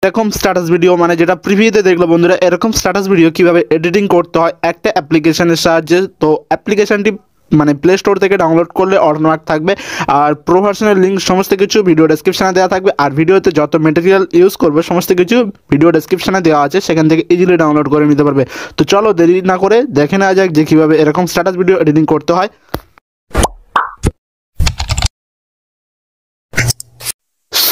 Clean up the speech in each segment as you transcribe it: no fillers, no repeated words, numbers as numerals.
এরকম status video মানে যেটা প্রিভিউতে দেখলো বন্ধুরা, এরকম স্ট্যাটাস ভিডিও কিভাবে এডিটিং করতে হয় একটা অ্যাপ্লিকেশনের সাহায্যে। তো অ্যাপ্লিকেশনটি মানে প্লে স্টোর থেকে ডাউনলোড করলে অটোমেটিক থাকবে, আর প্রো ভার্সনের লিঙ্ক সমস্ত কিছু ভিডিও ডেসক্রিপশনে দেওয়া থাকবে, আর ভিডিওতে যত মেটেরিয়াল ইউজ করবে সমস্ত কিছু ভিডিও ডেসক্রিপশনে দেওয়া আছে, সেখান থেকে ইজিলি ডাউনলোড করে নিতে পারবে। তো চলো দেরি না করে দেখে নেওয়া যাক যে কীভাবে এরকম স্ট্যাটাস ভিডিও এডিটিং করতে হয়।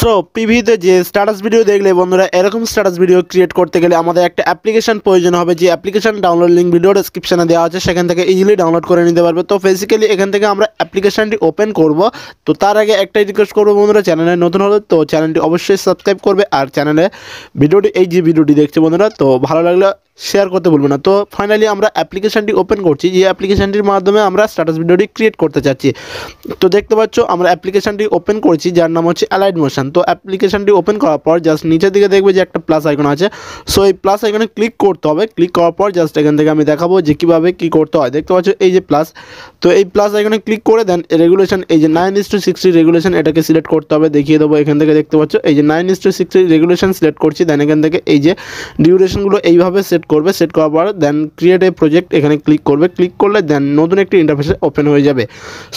সো পিভিতে যে স্ট্যাটাস ভিডিও দেখলে বন্ধুরা, এরকম স্ট্যাটাস ভিডিও ক্রিয়েট করতে গেলে আমাদের একটা অ্যাপ্লিকেশন প্রয়োজন হবে, যে অ্যাপ্লিকেশন ডাউনলোড লিঙ্ক ভিডিও ডেসক্রিপশনে দেওয়া আছে, সেখান থেকে ইজিলি ডাউনলোড করে নিতে পারবে। তো বেসিক্যালি এখান থেকে আমরা অ্যাপ্লিকেশনটি ওপেন করব। তো তার আগে একটাই রিকোয়েস্ট করবো বন্ধুরা, চ্যানেলে নতুন হলে তো চ্যানেলটি অবশ্যই সাবস্ক্রাইব করবে, আর চ্যানেলে ভিডিওটি এই যে ভিডিওটি দেখছে বন্ধুরা, তো ভালো লাগলে শেয়ার করতে বলবো না। তো ফাইনালি আমরা অ্যাপ্লিকেশনটি ওপেন করছি, যে অ্যাপ্লিকেশনটির মাধ্যমে আমরা স্ট্যাটাস ভিডিওটি ক্রিয়েট করতে চাচ্ছি। তো দেখতে পাচ্ছ আমরা অ্যাপ্লিকেশনটি ওপেন করছি, যার নাম হচ্ছে অ্যালাইট মোশন। তো অ্যাপ্লিকেশনটি ওপেন করার পর জাস্ট নিচের দিকে দেখবে যে একটা প্লাস আইকন আছে। সো এই প্লাস আইকনে ক্লিক করতে হবে। ক্লিক করার পর জাস্ট এখান থেকে আমি দেখাবো যে কীভাবে কী করতে হয়। দেখতে পাচ্ছ এই যে প্লাস, তো এই প্লাস আইকনে ক্লিক করে দেন রেগুলেশন, এই যে 9:60 রেগুলেশন, এটাকে সিলেক্ট করতে হবে। দেখিয়ে দেবো এখান থেকে, দেখতে পাচ্ছ এই যে 9:60 রেগুলেশন সিলেক্ট করছি। দেন এখান থেকে এই যে ডিউরেশনগুলো এইভাবে সেট করবে। সেট করার পর দেন ক্রিয়েট এ প্রজেক্ট এখানে ক্লিক করবে। ক্লিক করলে দেন নতুন একটি ইন্টারফেসে ওপেন হয়ে যাবে।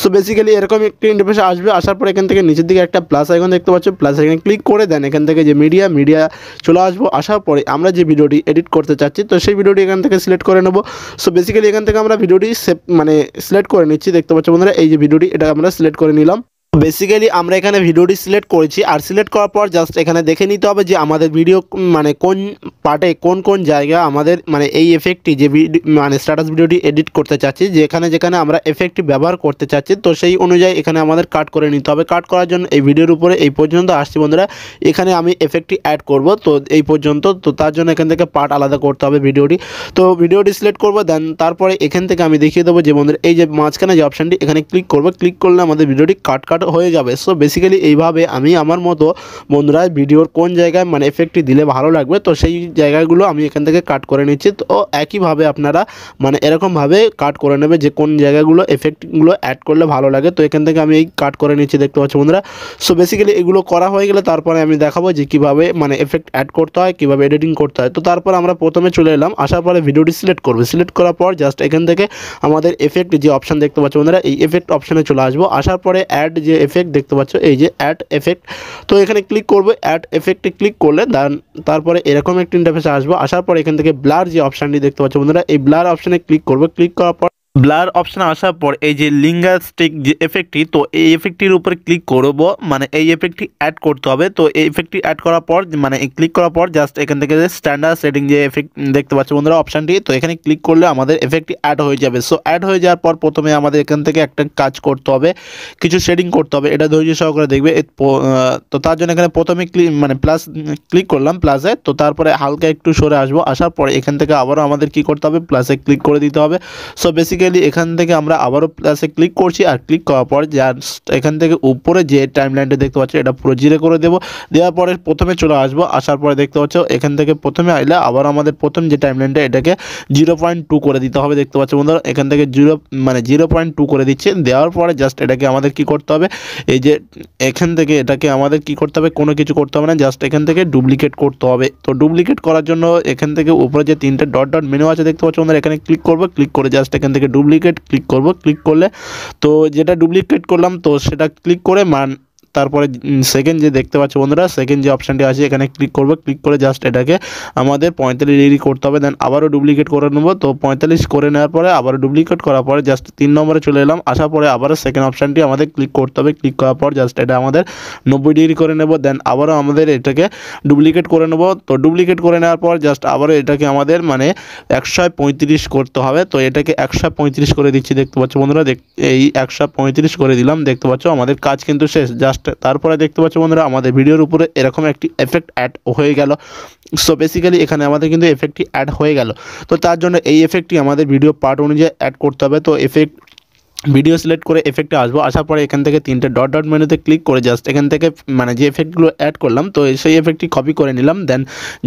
সো বেসিক্যালি এরকম একটি ইন্টারফেসে আসবে। আসার পর এখান থেকে নিচের দিকে একটা প্লাস আইকন দেখতে পাচ্ছ, প্লাস আইকনে ক্লিক করে দেন এখান থেকে যে মিডিয়া চলে আসবো। আসার পরে আমরা যে ভিডিওটি এডিট করতে চাচ্ছি, তো সেই ভিডিওটি এখান থেকে সিলেক্ট করে নেব। সো বেসিক্যালি এখান থেকে আমরা ভিডিওটি মানে সিলেক্ট করে নিচ্ছি। দেখতে পাচ্ছ বন্ধুরা এই যে ভিডিওটি, এটা আমরা সিলেক্ট করে নিলাম। বেসিক্যালি আমরা এখানে ভিডিওটি সিলেক্ট করেছি, আর সিলেক্ট করার পর জাস্ট এখানে দেখে নিতে হবে যে আমাদের ভিডিও মানে কোন পার্টে কোন জায়গা আমাদের মানে এই এফেক্টটি যে মানে স্ট্যাটাস ভিডিওটি এডিট করতে চাচ্ছি, যেখানে আমরা এফেক্টটি ব্যবহার করতে চাচ্ছি, তো সেই অনুযায়ী এখানে আমাদের কাট করে নিতে হবে। কাট করার জন্য এই ভিডিওর উপরে এই পর্যন্ত আসছি বন্ধুরা, এখানে আমি এফেক্টটি অ্যাড করব। তো এই পর্যন্ত, তো তার জন্য এখান থেকে পার্ট আলাদা করতে হবে ভিডিওটি। তো ভিডিওটি সিলেক্ট করবো, দেন তারপরে এখান থেকে আমি দেখিয়ে দেবো যে বন্ধুরা এই যে মাঝখানে যে অপশানটি, এখানে ক্লিক করবো। ক্লিক করলে আমাদের ভিডিওটি কাট হয়ে যাবে। সো বেসিক্যালি এইভাবে আমি আমার মতো বন্ধুরা ভিডিওর কোন জায়গায় মানে এফেক্টটি দিলে ভালো লাগবে, তো সেই জায়গাগুলো আমি এখান থেকে কাট করে নিচ্ছি। তো একইভাবে আপনারা মানে এরকমভাবে কাট করে নেবে যে কোন জায়গাগুলো এফেক্টগুলো অ্যাড করলে ভালো লাগে। তো এখান থেকে আমি এই কাট করে নিচ্ছি, দেখতে পাচ্ছি বন্ধুরা। সো বেসিক্যালি এগুলো করা হয়ে গেলে তারপরে আমি দেখাবো যে কীভাবে মানে এফেক্ট অ্যাড করতে হয়, কীভাবে এডিটিং করতে হয়। তো তারপর আমরা প্রথমে চলে এলাম, আসার পরে ভিডিওটি সিলেক্ট করবো। সিলেক্ট করার পর জাস্ট এখান থেকে আমাদের এফেক্ট যে অপশান দেখতে পাচ্ছি বন্ধুরা, এই এফেক্ট অপশানে চলে আসবো। আসার পরে অ্যাড যে এফেক্ট দেখতে পাচ্ছ, এই যে অ্যাড এফেক্ট, তো এখানে ক্লিক করবে। অ্যাড এফেক্টে ক্লিক করলে তারপরে এরকম একটি ইন্টারফেসে আসবো। আসার পর এখান থেকে ব্লার যে অপশানটি দেখতে পাচ্ছ বন্ধুরা, এই ব্লার অপশানে ক্লিক করবে। ক্লিক করার পর ব্লার অপশানে আসার পর এই যে লিঙ্গাস্টিক যে এফেক্টটি, তো এই এফেক্টটির উপরে ক্লিক করব, মানে এই এফেক্টটি অ্যাড করতে হবে। তো এই এফেক্টটি অ্যাড করার পর মানে ক্লিক করার পর জাস্ট এখান থেকে স্ট্যান্ডার্ড সেটিং যে এফেক্ট দেখতে পাচ্ছ বন্ধুরা অপশানটি, তো এখানে ক্লিক করলে আমাদের এফেক্টটি অ্যাড হয়ে যাবে। সো অ্যাড হয়ে যাওয়ার পর প্রথমে আমাদের এখান থেকে একটা কাজ করতে হবে, কিছু শেডিং করতে হবে। এটা ধৈর্য সহকারে দেখবে। তো তার জন্য এখানে প্রথমে মানে প্লাস ক্লিক করলাম প্লাসে, তো তারপরে হালকা একটু সরে আসবো। আসার পরে এখান থেকে আবারও আমাদের কি করতে হবে, প্লাসে ক্লিক করে দিতে হবে। সো বেসিক্যালি এখান থেকে আমরা আবারও প্লাসে ক্লিক করছি, আর ক্লিক করার পর জাস্ট এখান থেকে উপরে যে টাইমলাইনটা দেখতে পাচ্ছ এটা পুরো জিরো করে দেবো। দেওয়ার পরে প্রথমে চলে আসবো। আসার পরে দেখতে পাচ্ছ এখান থেকে প্রথমে আইলে আবার আমাদের প্রথম যে টাইমলাইনটা এটাকে 0.2 করে দিতে হবে। দেখতে পাচ্ছ বন্ধুরা এখান থেকে 0.2 করে দিচ্ছে। দেওয়ার পরে জাস্ট এটাকে আমাদের কি করতে হবে, এই যে এখান থেকে এটাকে আমাদের কি করতে হবে, কোনো কিছু করতে হবে না, জাস্ট এখান থেকে ডুপ্লিকেট করতে হবে। তো ডুপ্লিকেট করার জন্য এখান থেকে উপরে যে তিনটে ডট মেনু আছে দেখতে পাচ্ছ বন্ধুরা, এখানে ক্লিক করবো। ক্লিক করে জাস্ট এখান থেকে ডুপ্লিকেট ক্লিক করব। ক্লিক করলে তো যেটা ডুপ্লিকেট করলাম তো সেটা ক্লিক করে তারপরে সেকেন্ড যে দেখতে পাচ্ছ বন্ধুরা, সেকেন্ড যে অপশানটি আছে এখানে ক্লিক করবো। ক্লিক করে জাস্ট এটাকে আমাদের 45 ডিগ্রি করতে হবে। দেন আবারও ডুপ্লিকেট করে নেবো। তো 45 করে নেওয়ার পরে আবারও ডুপ্লিকেট করার পরে জাস্ট 3 নম্বরে চলে এলাম। আসার পরে আবারও সেকেন্ড অপশানটি আমাদের ক্লিক করতে হবে। ক্লিক করার পর জাস্ট এটা আমাদের 90 ডিগ্রি করে নেব। দেন আবারও আমাদের এটাকে ডুপ্লিকেট করে নেব। তো ডুপ্লিকেট করে নেওয়ার পর জাস্ট আবারও এটাকে আমাদের মানে 135 করতে হবে। তো এটাকে 135 করে দিচ্ছি, দেখতে পাচ্ছ বন্ধুরা। এই 135 করে দিলাম। দেখতে পাচ্ছ আমাদের কাজ কিন্তু শেষ। জাস্ট তারপরে দেখতে পাচ্ছ বন্ধুরা আমাদের ভিডিওর উপরে এরকম একটি এফেক্ট অ্যাড হয়ে গেল। সো বেসিক্যালি এখানে আমাদের কিন্তু এফেক্টটি অ্যাড হয়ে গেল। তো তার জন্য এই এফেক্টটি আমাদের ভিডিও পার্ট অনুযায়ী অ্যাড করতে হবে। তো এফেক্ট ভিডিও সিলেক্ট করে এফেক্টে আসবো, আসার পরে এখান থেকে তিনটে ডট ডট মেনুতে ক্লিক করে জাস্ট এখান থেকে মানে যে এফেক্টগুলো অ্যাড করলাম তো সেই এফেক্টটি কপি করে নিলাম। দেন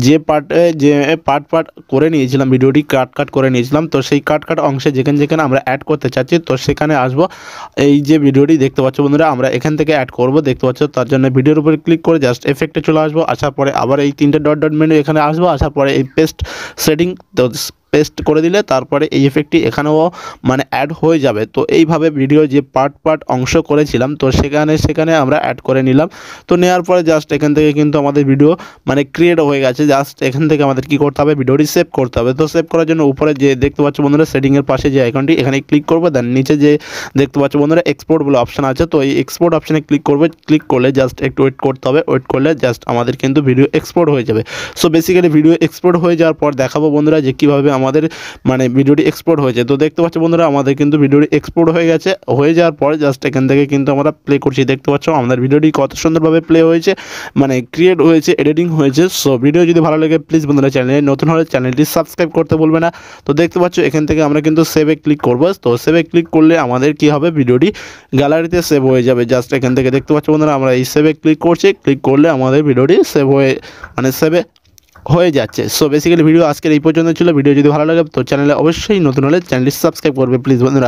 যে পার্ট করে নিয়েছিলাম, ভিডিওটি কাট করে নিয়েছিলাম, তো সেই কাট অংশে যেখানে আমরা অ্যাড করতে চাচ্ছি তো সেখানে আসবো। এই যে ভিডিওটি দেখতে পাচ্ছ বন্ধুরা, আমরা এখান থেকে অ্যাড করব দেখতে পাচ্ছ। তার জন্য ভিডিওর উপরে ক্লিক করে জাস্ট এফেক্টে চলে আসবো, আসার পরে আবার এই তিনটে ডট ডট মেনু এখানে আসবো, আসার পরে এই পেস্ট সেটিং তো পেস্ট করে দিলে তারপরে এই এফেক্টটি এখানেও মানে অ্যাড হয়ে যাবে। তো এইভাবে ভিডিও যে পার্ট অংশ করেছিলাম তো সেখানে আমরা অ্যাড করে নিলাম। তো নেওয়ার পরে জাস্ট এখান থেকে কিন্তু আমাদের ভিডিও মানে ক্রিয়েট হয়ে গেছে। জাস্ট এখান থেকে আমাদের কী করতে হবে, ভিডিওটি সেভ করতে হবে। তো সেভ করার জন্য উপরে যে দেখতে পাচ্ছ বন্ধুরা সেটিংয়ের পাশে যে আইকনটি এখানে ক্লিক করবো, দেন নিচে যে দেখতে পাচ্ছ বন্ধুরা এক্সপোর্ট বলে অপশান আছে, তো এই এক্সপোর্ট অপশানে ক্লিক করবে। ক্লিক করলে জাস্ট একটু ওয়েট করতে হবে, ওয়েট করলে জাস্ট আমাদের কিন্তু ভিডিও এক্সপোর্ট হয়ে যাবে। সো বেসিক্যালি ভিডিও এক্সপোর্ট হয়ে যাওয়ার পর দেখাবো বন্ধুরা যে কীভাবে আমাদের মানে ভিডিওটি এক্সপোর্ট হয়েছে। তো দেখতে পাচ্ছ বন্ধুরা আমাদের কিন্তু ভিডিওটি এক্সপোর্ট হয়ে গেছে। হয়ে যাওয়ার পর জাস্ট এখান থেকে কিন্তু আমরা প্লে করছি, দেখতে পাচ্ছ আমাদের ভিডিওটি কত সুন্দরভাবে প্লে হয়েছে, মানে ক্রিয়েট হয়েছে, এডিটিং হয়েছে। সো ভিডিও যদি ভালো লাগে প্লিজ বন্ধুরা চ্যানেলে নতুন হলে চ্যানেলটি সাবস্ক্রাইব করতে ভুলবে না। তো দেখতে পাচ্ছ এখান থেকে আমরা কিন্তু সেভে ক্লিক করবো। তো সেভে ক্লিক করলে আমাদের কি হবে, ভিডিওটি গ্যালারিতে সেভ হয়ে যাবে। জাস্ট এখান থেকে দেখতে পাচ্ছ বন্ধুরা আমরা এই সেভে ক্লিক করছি, ক্লিক করলে আমাদের ভিডিওটি সেভ হয়ে মানে সেভে হয়ে যাচ্ছে। সো বেসিক্যালি ভিডিও আজকের এই পর্যন্ত ছিল। ভিডিও যদি ভালো লাগে তো চ্যানেলে অবশ্যই নতুন হলে চ্যানেলটি সাবস্ক্রাইব করবে প্লিজ বন্ধুরা।